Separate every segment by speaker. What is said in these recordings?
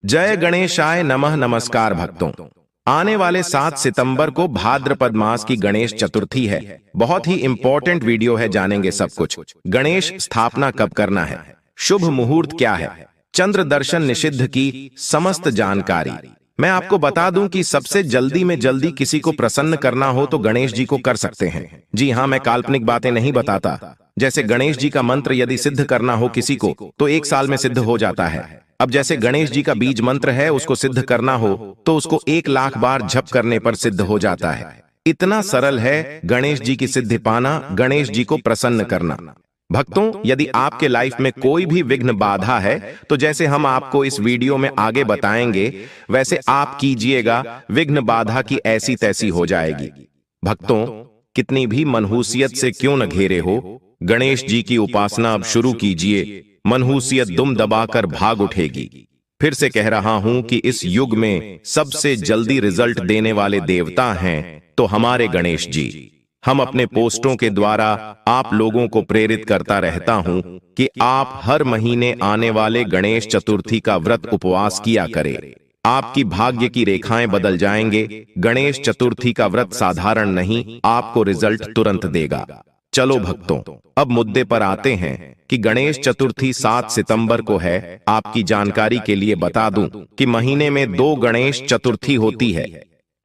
Speaker 1: जय गणेशाय नमः। नमस्कार भक्तों, आने वाले 7 सितंबर को भाद्रपद मास की गणेश चतुर्थी है। बहुत ही इंपॉर्टेंट वीडियो है, जानेंगे सब कुछ। गणेश स्थापना कब करना है, शुभ मुहूर्त क्या है, चंद्र दर्शन निषिद्ध की समस्त जानकारी। मैं आपको बता दूं कि सबसे जल्दी में जल्दी किसी को प्रसन्न करना हो तो गणेश जी को कर सकते हैं। जी हाँ, मैं काल्पनिक बातें नहीं बताता। जैसे गणेश जी का मंत्र यदि सिद्ध करना हो किसी को तो 1 साल में सिद्ध हो जाता है। अब जैसे गणेश जी का बीज मंत्र है, उसको सिद्ध करना हो तो उसको 1 लाख बार जप करने पर सिद्ध हो जाता है। इतना सरल है गणेश जी की सिद्धि पाना, गणेश जी को प्रसन्न करना। भक्तों, यदि आपके लाइफ में कोई भी विघ्न बाधा है तो जैसे हम आपको इस वीडियो में आगे बताएंगे वैसे आप कीजिएगा, विघ्न बाधा की ऐसी तैसी हो जाएगी। भक्तों, कितनी भी मनहूसियत से क्यों न घेरे हो, गणेश जी की उपासना अब शुरू कीजिए। मनहूसियत दुम दबाकर भाग उठेगी। फिर से कह रहा हूं कि इस युग में सबसे जल्दी रिजल्ट देने वाले देवता हैं तो हमारे गणेश जी। हम अपने पोस्टों के द्वारा आप लोगों को प्रेरित करता रहता हूं कि आप हर महीने आने वाले गणेश चतुर्थी का व्रत उपवास किया करें। आपकी भाग्य की रेखाएं बदल जाएंगे। गणेश चतुर्थी का व्रत साधारण नहीं, आपको रिजल्ट तुरंत देगा। चलो भक्तों, अब मुद्दे पर आते हैं कि गणेश चतुर्थी 7 सितंबर को है। आपकी जानकारी के लिए बता दूं कि महीने में 2 गणेश चतुर्थी होती है।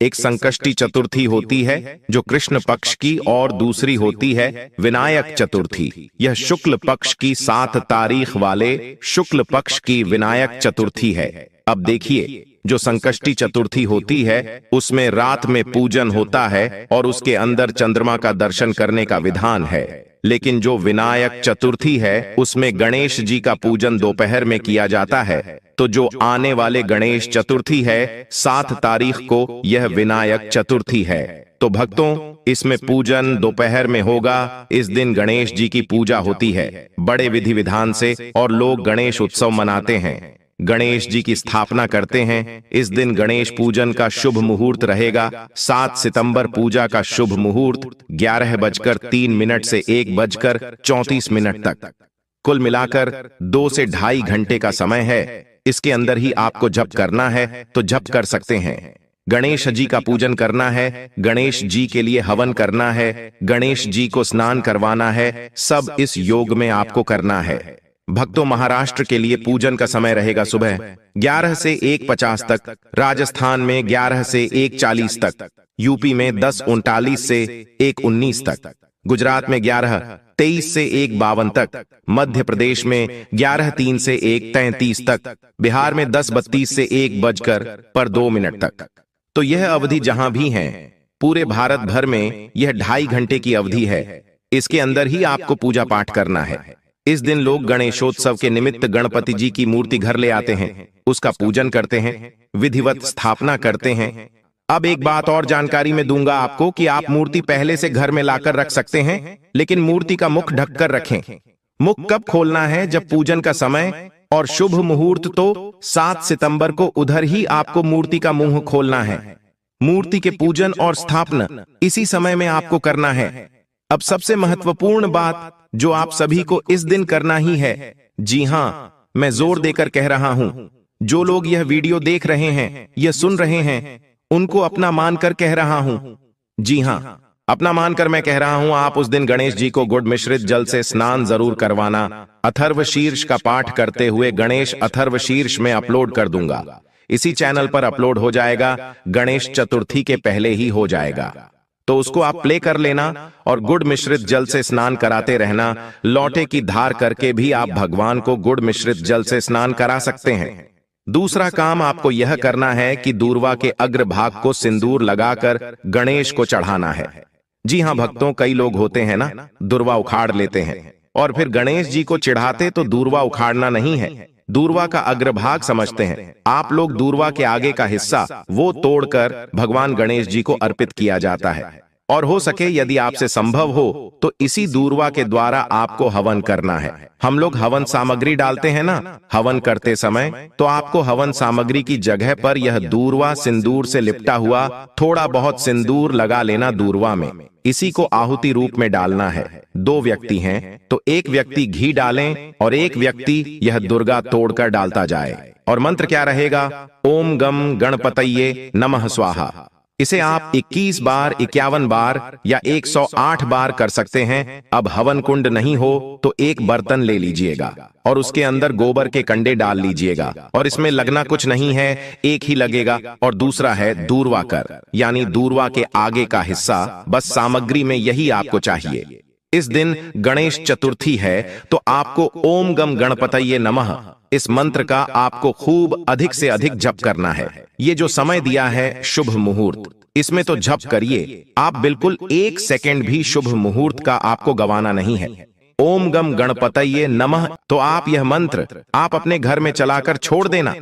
Speaker 1: एक संकष्टी चतुर्थी होती है जो कृष्ण पक्ष की, और दूसरी होती है विनायक चतुर्थी। यह शुक्ल पक्ष की 7 तारीख वाले शुक्ल पक्ष की विनायक चतुर्थी है। अब देखिए, जो संकष्टी चतुर्थी होती है उसमें रात में पूजन होता है और उसके अंदर चंद्रमा का दर्शन करने का विधान है। लेकिन जो विनायक चतुर्थी है उसमें गणेश जी का पूजन दोपहर में किया जाता है। तो जो आने वाले गणेश चतुर्थी है 7 तारीख को, यह विनायक चतुर्थी है। तो भक्तों, इसमें पूजन दोपहर में होगा। इस दिन गणेश जी की पूजा होती है बड़े विधि विधान से और लोग गणेश उत्सव मनाते हैं, गणेश जी की स्थापना करते हैं। इस दिन गणेश पूजन का शुभ मुहूर्त रहेगा 7 सितंबर। पूजा का शुभ मुहूर्त 11:03 से 1:34 तक, कुल मिलाकर 2 से 2.5 घंटे का समय है। इसके अंदर ही आपको जप करना है तो जप कर सकते हैं। गणेश जी का पूजन करना है, गणेश जी के लिए हवन करना है, गणेश जी को स्नान करवाना है, सब इस योग में आपको करना है। भक्तों, महाराष्ट्र के लिए पूजन का समय रहेगा सुबह 11 से 1:50 तक, राजस्थान में 11 से 1:40 तक, यूपी में 10:39 से 1:19 तक, गुजरात में 11:23 से 1:52 तक, मध्य प्रदेश में 11:03 से 1:33 तक, बिहार में 10:32 से 1:02 तक। तो यह अवधि जहां भी है पूरे भारत भर में यह 2.5 घंटे की अवधि है। इसके अंदर ही आपको पूजा पाठ करना है। इस दिन लोग गणेशोत्सव के निमित्त गणपति जी की मूर्ति घर ले आते हैं, उसका पूजन करते हैं, विधिवत स्थापना करते हैं। अब एक बात और जानकारी में दूंगा आपको कि आप मूर्ति पहले से घर में लाकर रख सकते हैं, लेकिन मूर्ति का मुख ढककर रखें। मुख कब खोलना है? जब पूजन का समय और शुभ मुहूर्त तो 7 सितंबर को उधर ही आपको मूर्ति का मुंह खोलना है। मूर्ति के पूजन और स्थापना इसी समय में आपको करना है। अब सबसे महत्वपूर्ण बात जो आप सभी को इस दिन करना ही है, जी हां, मैं जोर देकर कह रहा हूं, जो लोग यह वीडियो देख रहे हैं, यह सुन रहे हैं, उनको अपना मानकर कह रहा हूं। जी हां, अपना मानकर मैं कह रहा हूं, आप उस दिन गणेश जी को गुड़ मिश्रित जल से स्नान जरूर करवाना। अथर्व शीर्ष का पाठ करते हुए गणेश अथर्व शीर्ष में अपलोड कर दूंगा। इसी चैनल पर अपलोड हो जाएगा, गणेश चतुर्थी के पहले ही हो जाएगा। तो उसको आप प्ले कर लेना और गुड़ मिश्रित जल से स्नान कराते रहना। लौटे की धार करके भी आप भगवान को गुड़ मिश्रित जल से स्नान करा सकते हैं। दूसरा काम आपको यह करना है कि दूर्वा के अग्रभाग को सिंदूर लगाकर गणेश को चढ़ाना है। जी हां भक्तों, कई लोग होते हैं ना, दूर्वा उखाड़ लेते हैं और फिर गणेश जी को चिढ़ाते तो दूर्वा उखाड़ना नहीं है, दूर्वा का अग्रभाग समझते हैं। आप लोग दूर्वा के आगे का हिस्सा वो तोड़कर भगवान गणेश जी को अर्पित किया जाता है और हो सके यदि आपसे संभव हो तो इसी दूर्वा के द्वारा आपको हवन करना है। हम लोग हवन सामग्री डालते हैं ना हवन करते समय, तो आपको हवन सामग्री की जगह पर यह दूर्वा सिंदूर से लिपटा हुआ थोड़ा बहुत सिंदूर लगा लेना दूर्वा में। इसी को आहुति रूप में डालना है। 2 व्यक्ति हैं तो एक व्यक्ति घी डालें और एक व्यक्ति यह दुर्गा तोड़कर डालता जाए। और मंत्र क्या रहेगा? ओम गम गणपतये नमः स्वाहा। इसे आप 21 बार, 51 बार या 108 बार कर सकते हैं। अब हवन कुंड नहीं हो तो एक बर्तन ले लीजिएगा और उसके अंदर गोबर के कंडे डाल लीजिएगा। और इसमें लगना कुछ नहीं है, एक ही लगेगा। और दूसरा है दूर्वा कर, यानी दूर्वा के आगे का हिस्सा। बस सामग्री में यही आपको चाहिए। इस दिन गणेश चतुर्थी है तो आपको ओम गम गणपतये नमः इस मंत्र का आपको खूब अधिक से अधिक जप करना है। ये जो समय दिया है शुभ मुहूर्त, इसमें तो जप करिए। आप बिल्कुल 1 सेकंड भी शुभ मुहूर्त का आपको गंवाना नहीं है। ओम गम गणपतये नमः तो आप यह मंत्र आप अपने घर में चलाकर छोड़ देना।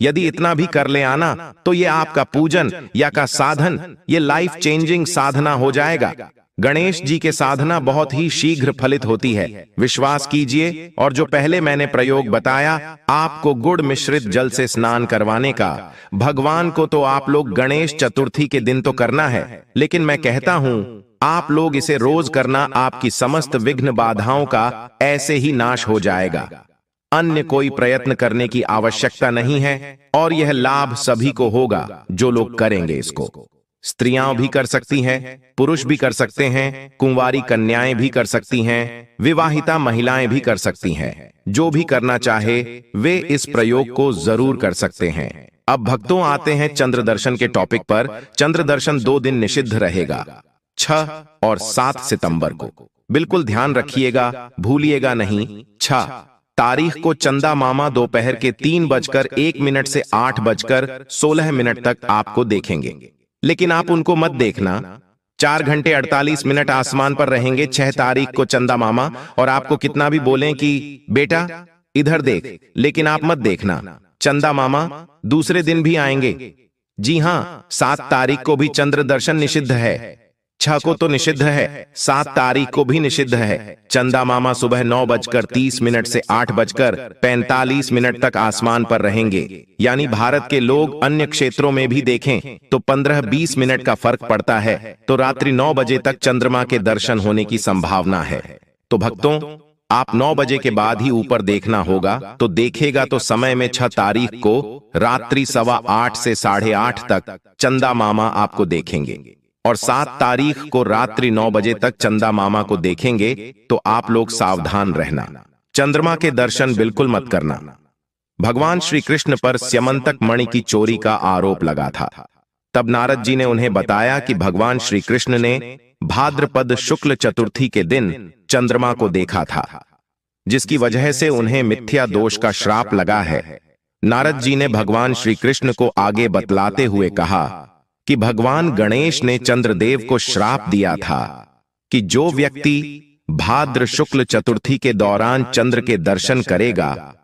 Speaker 1: यदि इतना भी कर ले आना तो ये आपका पूजन या का साधन, ये लाइफ चेंजिंग साधना हो जाएगा। गणेश जी के साधना बहुत ही शीघ्र फलित होती है, विश्वास कीजिए। और जो पहले मैंने प्रयोग बताया आपको गुड़ मिश्रित जल से स्नान करवाने का, भगवान को तो आप लोग गणेश चतुर्थी के दिन तो करना है, लेकिन मैं कहता हूं आप लोग इसे रोज करना, आपकी समस्त विघ्न बाधाओं का ऐसे ही नाश हो जाएगा। अन्य कोई प्रयत्न करने की आवश्यकता नहीं है और यह लाभ सभी को होगा जो लोग करेंगे इसको। स्त्रियां भी कर सकती हैं, पुरुष भी कर सकते हैं, कुंवारी कन्याएं भी कर सकती हैं, विवाहिता महिलाएं भी कर सकती हैं। जो भी करना चाहे वे इस प्रयोग को जरूर कर सकते हैं। अब भक्तों आते हैं चंद्र दर्शन के टॉपिक पर। चंद्र दर्शन 2 दिन निषिद्ध रहेगा, 6 और 7 सितंबर को। बिल्कुल ध्यान रखिएगा, भूलिएगा नहीं। 6 तारीख को चंदा मामा दोपहर के 3:01 से 8:16 तक आपको देखेंगे, लेकिन आप उनको मत देखना। 4 घंटे 48 मिनट आसमान पर रहेंगे 6 तारीख को चंदा मामा, और आपको कितना भी बोलें कि बेटा इधर देख, लेकिन आप मत देखना। चंदा मामा दूसरे दिन भी आएंगे। जी हां, 7 तारीख को भी चंद्र दर्शन निषिद्ध है। 6 को तो निषिद्ध है, 7 तारीख को भी निषिद्ध है। चंदा मामा सुबह 9:30 से 8:45 तक आसमान पर रहेंगे। यानी भारत के लोग अन्य क्षेत्रों में भी देखें तो 15-20 मिनट का फर्क पड़ता है। तो रात्रि 9 बजे तक चंद्रमा के दर्शन होने की संभावना है। तो भक्तों आप 9 बजे के बाद ही ऊपर देखना होगा। तो देखेगा तो समय में 6 तारीख को रात्रि 8:15 से 8:30 तक चंदा मामा आपको देखेंगे, और 7 तारीख को रात्रि 9 बजे तक चंदा मामा को देखेंगे। तो आप लोग सावधान रहना, चंद्रमा के दर्शन बिल्कुल मत करना। भगवान श्री कृष्ण पर स्यमंतक मणि की चोरी का आरोप लगा था। तब नारद जी ने उन्हें बताया कि भगवान श्री कृष्ण ने भाद्रपद शुक्ल चतुर्थी के दिन चंद्रमा को देखा था, जिसकी वजह से उन्हें मिथ्या दोष का श्राप लगा है। नारद जी ने भगवान श्री कृष्ण को आगे बतलाते हुए कहा कि भगवान गणेश ने चंद्रदेव को श्राप दिया था कि जो व्यक्ति भाद्र शुक्ल चतुर्थी के दौरान चंद्र के दर्शन करेगा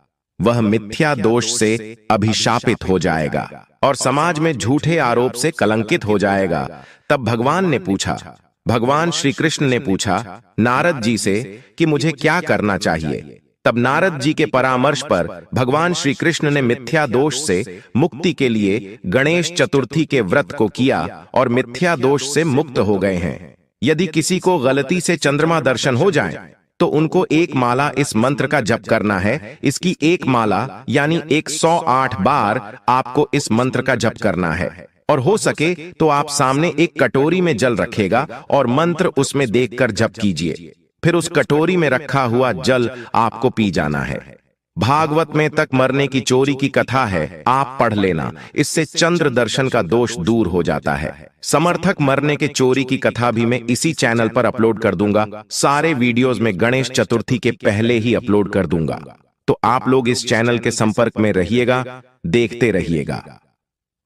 Speaker 1: वह मिथ्या दोष से अभिशापित हो जाएगा और समाज में झूठे आरोप से कलंकित हो जाएगा। तब भगवान श्री कृष्ण ने पूछा नारद जी से कि मुझे क्या करना चाहिए। तब नारद जी के परामर्श पर भगवान श्री कृष्ण ने मिथ्या दोष से मुक्ति के लिए गणेश चतुर्थी के व्रत को किया और मिथ्या दोष से मुक्त हो गए हैं। यदि किसी को गलती से चंद्रमा दर्शन हो जाए तो उनको एक माला इस मंत्र का जप करना है। इसकी एक माला यानी 108 बार आपको इस मंत्र का जप करना है, और हो सके तो आप सामने एक कटोरी में जल रखेगा और मंत्र उसमें देखकर जप कीजिए। फिर उस कटोरी में रखा हुआ जल आपको पी जाना है। भागवत में तक मरने की चोरी की कथा है, आप पढ़ लेना, इससे चंद्र दर्शन का दोष दूर हो जाता है। समर्थक मरने के चोरी की कथा भी मैं इसी चैनल पर अपलोड कर दूंगा। सारे वीडियोस में गणेश चतुर्थी के पहले ही अपलोड कर दूंगा, तो आप लोग इस चैनल के संपर्क में रहिएगा, देखते रहिएगा।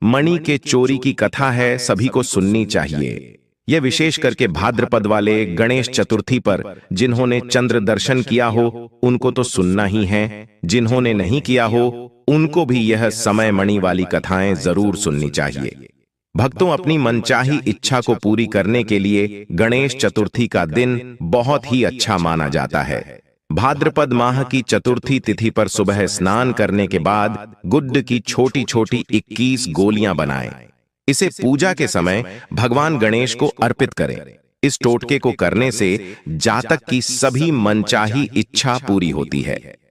Speaker 1: मणि के चोरी की कथा है, सभी को सुननी चाहिए। यह विशेष करके भाद्रपद वाले गणेश चतुर्थी पर जिन्होंने चंद्र दर्शन किया हो उनको तो सुनना ही है, जिन्होंने नहीं किया हो उनको भी यह समय मणि वाली कथाएं जरूर सुननी चाहिए। भक्तों, अपनी मनचाही इच्छा को पूरी करने के लिए गणेश चतुर्थी का दिन बहुत ही अच्छा माना जाता है। भाद्रपद माह की चतुर्थी तिथि पर सुबह स्नान करने के बाद गुड़ की छोटी छोटी 21 गोलियां बनाएं। इसे पूजा के समय भगवान गणेश को अर्पित करें। इस टोटके को करने से जातक की सभी मनचाही इच्छा पूरी होती है।